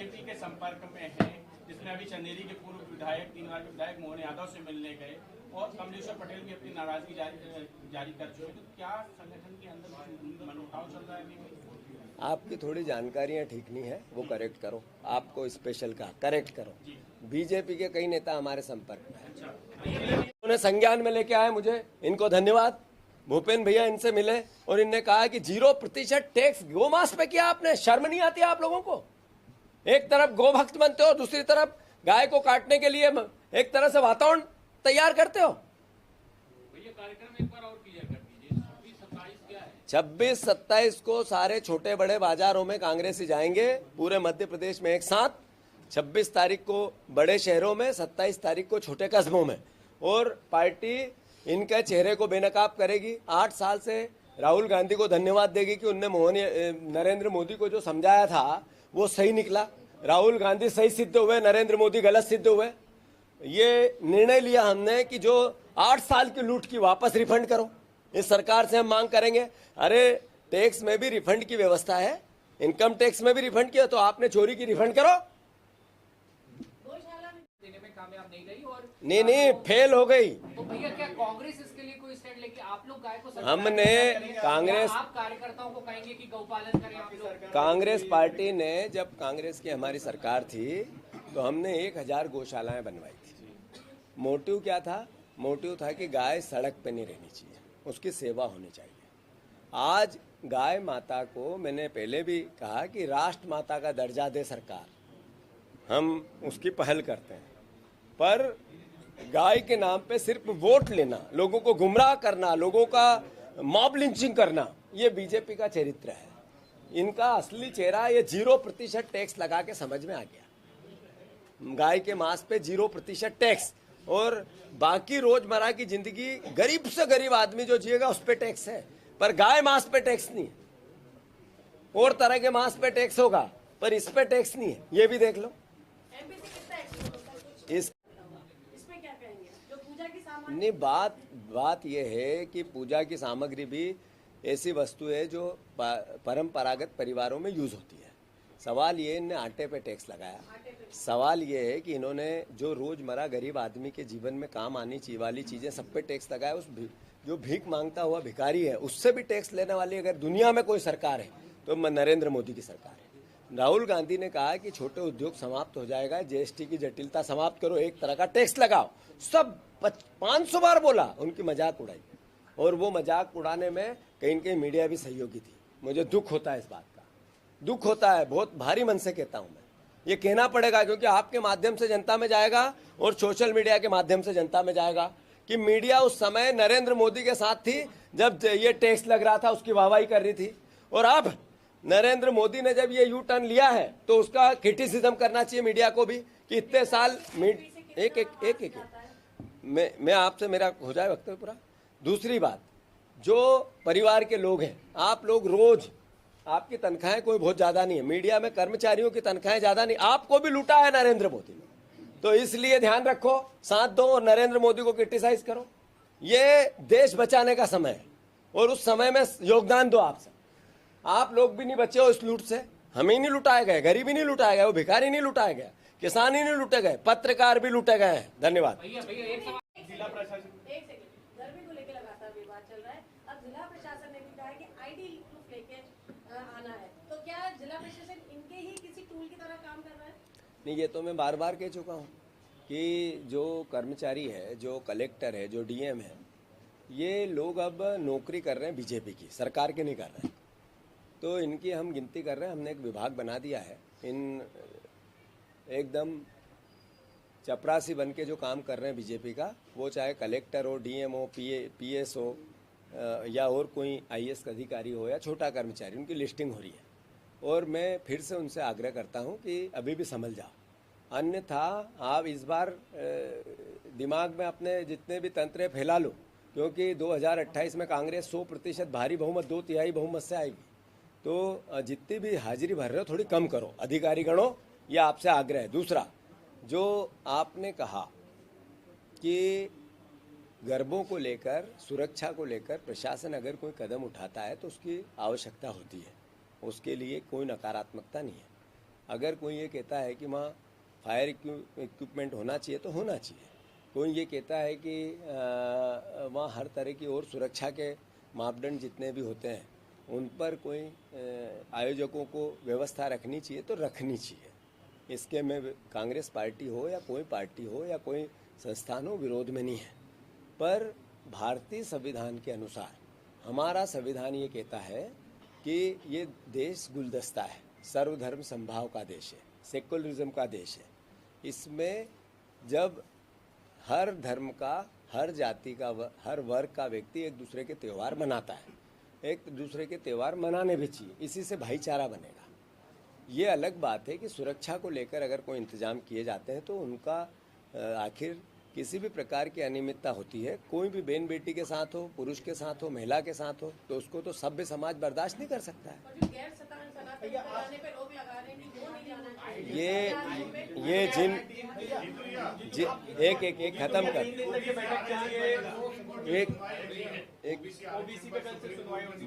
BJP के संपर्क में हैं, जिसमें अभी चंदेरी के पूर्व विधायक 3 बार के विधायक मोहन यादव से मिलने गए और कमलेश्वर पटेल भी अपनी नाराजगी जारी कर चुके, तो क्या संगठन के अंदर मनमुटाव चल रहा है अभी? आपकी थोड़ी जानकारियां ठीक नहीं है, वो करेक्ट करो। आपको स्पेशल कहा, करेक्ट करो। बीजेपी के कई नेता हमारे संपर्क में हैं, उन्हें संज्ञान में लेके आए, मुझे इनको धन्यवाद। भूपेन भैया इनसे मिले और इनने कहा कि 0% टैक्स गोमांस पे किया आपने। शर्म नहीं आती आप लोगों को? एक तरफ गोभक्त बनते हो, दूसरी तरफ गाय को काटने के लिए एक तरह से वातावरण तैयार करते हो। कार्यक्रम एक बार और क्लियर कर दीजिए, 26-27 क्या है? 26-27 को सारे छोटे बड़े बाजारों में कांग्रेसी जाएंगे, पूरे मध्य प्रदेश में एक साथ। 26 तारीख को बड़े शहरों में, 27 तारीख को छोटे कस्बों में, और पार्टी इनके चेहरे को बेनकाब करेगी। 8 साल से राहुल गांधी को धन्यवाद देगी कि उनने नरेंद्र मोदी को जो समझाया था वो सही निकला। राहुल गांधी सही सिद्ध हुए, नरेंद्र मोदी गलत सिद्ध हुए। ये निर्णय लिया हमने कि जो 8 साल की लूट की वापस रिफंड करो। इस सरकार से हम मांग करेंगे। अरे टैक्स में भी रिफंड की व्यवस्था है, इनकम टैक्स में भी रिफंड किया, तो आपने चोरी की रिफंड करो। देने में कामयाब नहीं रही और नहीं फेल हो गई। तो भैया क्या कांग्रेस इसके लिए कोई स्टैंड लेके आप लोग गाय को हमने कांग्रेस, आप कार्यकर्ताओं को कहेंगे कि गौपालन करें आप लोग? कांग्रेस पार्टी ने, जब कांग्रेस की हमारी सरकार थी तो हमने 1000 गौशालाएं बनवाई थी। मोटिव क्या था? मोटिव था कि गाय सड़क पे नहीं रहनी चाहिए, उसकी सेवा होनी चाहिए। आज गाय माता को मैंने पहले भी कहा कि राष्ट्र माता का दर्जा दे सरकार, हम उसकी पहल करते हैं। पर गाय के नाम पे सिर्फ वोट लेना, लोगों को गुमराह करना, लोगों का मॉब लिंचिंग करना, ये बीजेपी का चरित्र है। इनका असली चेहरा ये 0% टैक्स लगा के समझ में आ गया। गाय के मांस पे 0% टैक्स, और बाकी रोजमर्रा की जिंदगी गरीब से गरीब आदमी जो जिएगा उस पे टैक्स है, पर गाय मांस पे टैक्स नहीं है। और तरह के मांस पे टैक्स होगा, पर इस पे टैक्स नहीं है। ये भी देख लो। इसमें क्या कहेंगे? जो पूजा की सामग्री, नहीं, बात यह है कि पूजा की सामग्री भी ऐसी वस्तु है जो परंपरागत परिवारों में यूज होती है। सवाल ये, इन्होंने आटे पे टैक्स लगाया। सवाल ये है कि इन्होंने जो रोजमर्रा गरीब आदमी के जीवन में काम आनी चाहिए वाली चीजें सब पे टैक्स लगाया। उस जो भीख मांगता हुआ भिखारी है उससे भी टैक्स लेने वाली अगर दुनिया में कोई सरकार है तो नरेंद्र मोदी की सरकार है। राहुल गांधी ने कहा कि छोटे उद्योग समाप्त हो जाएगा, जीएसटी की जटिलता समाप्त करो, एक तरह का टैक्स लगाओ। सब 500 बार बोला, उनकी मजाक उड़ाई, और वो मजाक उड़ाने में कहीं कहीं मीडिया भी सहयोगी थी। मुझे दुख होता है इस बात का, दुख होता है, बहुत भारी मन से कहता हूं मैं। ये कहना पड़ेगा क्योंकि आपके माध्यम से जनता में जाएगा और सोशल मीडिया के माध्यम से जनता में जाएगा कि मीडिया उस समय नरेंद्र मोदी के साथ थी जब ये टैक्स लग रहा था, उसकी वाहवाही कर रही थी, और अब नरेंद्र मोदी ने जब ये यू टर्न लिया है तो उसका क्रिटिसिज्म करना चाहिए मीडिया को भी कि इतने साल एक मैं आपसे, मेरा हो जाए वक्तव्य पूरा। दूसरी बात, जो परिवार के लोग हैं, आप लोग रोज, आपकी तनख्वाहें कोई बहुत ज्यादा नहीं है, मीडिया में कर्मचारियों की तनख्वाहें ज्यादा नहीं, आपको भी लूटा है नरेंद्र मोदी ने, तो इसलिए ध्यान रखो, साथ दो और नरेंद्र मोदी को क्रिटिसाइज करो। ये देश बचाने का समय है और उस समय में योगदान दो। आप लोग भी नहीं बचे हो इस लूट से। हम ही नहीं लुटाए गए, गरीब ही नहीं लुटाया गया, वो भिखारी नहीं लुटाया गया, किसान ही नहीं लुटे गए, पत्रकार भी लुटे गए हैं। धन्यवाद। जिला प्रशासन, एक सेकंड, गर्मी को लेकर लगातार विवाद चल रहा है। अब जिला प्रशासन ने भी कहा है कि आईडी प्रूफ लेके आना है, तो क्या जिला प्रशासन इनके ही किसी टूल की तरह काम कर रहा है? नहीं, ये तो मैं बार बार कह चुका हूँ कि जो कर्मचारी है, जो कलेक्टर है, जो डीएम है, ये लोग अब नौकरी कर रहे हैं बीजेपी की, सरकार के नहीं कर रहे हैं। तो इनकी हम गिनती कर रहे हैं। हमने एक विभाग बना दिया है, इन एकदम चपरासी बन के जो काम कर रहे हैं बीजेपी का, वो चाहे कलेक्टर हो, डीएम हो, पीएस हो, या और कोई आईएएस अधिकारी हो या छोटा कर्मचारी, उनकी लिस्टिंग हो रही है। और मैं फिर से उनसे आग्रह करता हूं कि अभी भी संभल जाओ, अन्यथा आप इस बार दिमाग में अपने जितने भी तंत्र फैला लो, क्योंकि 2028 में कांग्रेस 100% भारी बहुमत, 2/3 बहुमत से आएगी। तो जितनी भी हाजिरी भर रहे हो थोड़ी कम करो, अधिकारी गणों, ये आपसे आग्रह है। दूसरा, जो आपने कहा कि गरीबों को लेकर, सुरक्षा को लेकर प्रशासन अगर कोई कदम उठाता है तो उसकी आवश्यकता होती है, उसके लिए कोई नकारात्मकता नहीं है। अगर कोई ये कहता है कि वहाँ फायर इक्विपमेंट होना चाहिए तो होना चाहिए। कोई ये कहता है कि वहाँ हर तरह की और सुरक्षा के मापदंड जितने भी होते हैं उन पर कोई आयोजकों को व्यवस्था रखनी चाहिए तो रखनी चाहिए। इसके में कांग्रेस पार्टी हो या कोई पार्टी हो या कोई संस्थान हो, विरोध में नहीं है। पर भारतीय संविधान के अनुसार हमारा संविधान ये कहता है कि ये देश गुलदस्ता है, सर्वधर्म संभाव का देश है, सेकुलरिज्म का देश है। इसमें जब हर धर्म का, हर जाति का, हर वर्ग का व्यक्ति एक दूसरे के त्यौहार मनाता है, एक दूसरे के त्यौहार मनाने भी चाहिए, इसी से भाईचारा बनेगा। ये अलग बात है कि सुरक्षा को लेकर अगर कोई इंतजाम किए जाते हैं तो उनका आखिर किसी भी प्रकार की अनियमितता होती है, कोई भी बहन बेटी के साथ हो, पुरुष के साथ हो, महिला के साथ हो, तो उसको तो सभ्य समाज बर्दाश्त नहीं कर सकता है। और जो गैर सनातन बनाने पे रोक लगा रहे हैं कि वो नहीं जाना चाहिए। ये एक खत्म कर, एक ओबीसी पे कल से सुनवाई होनी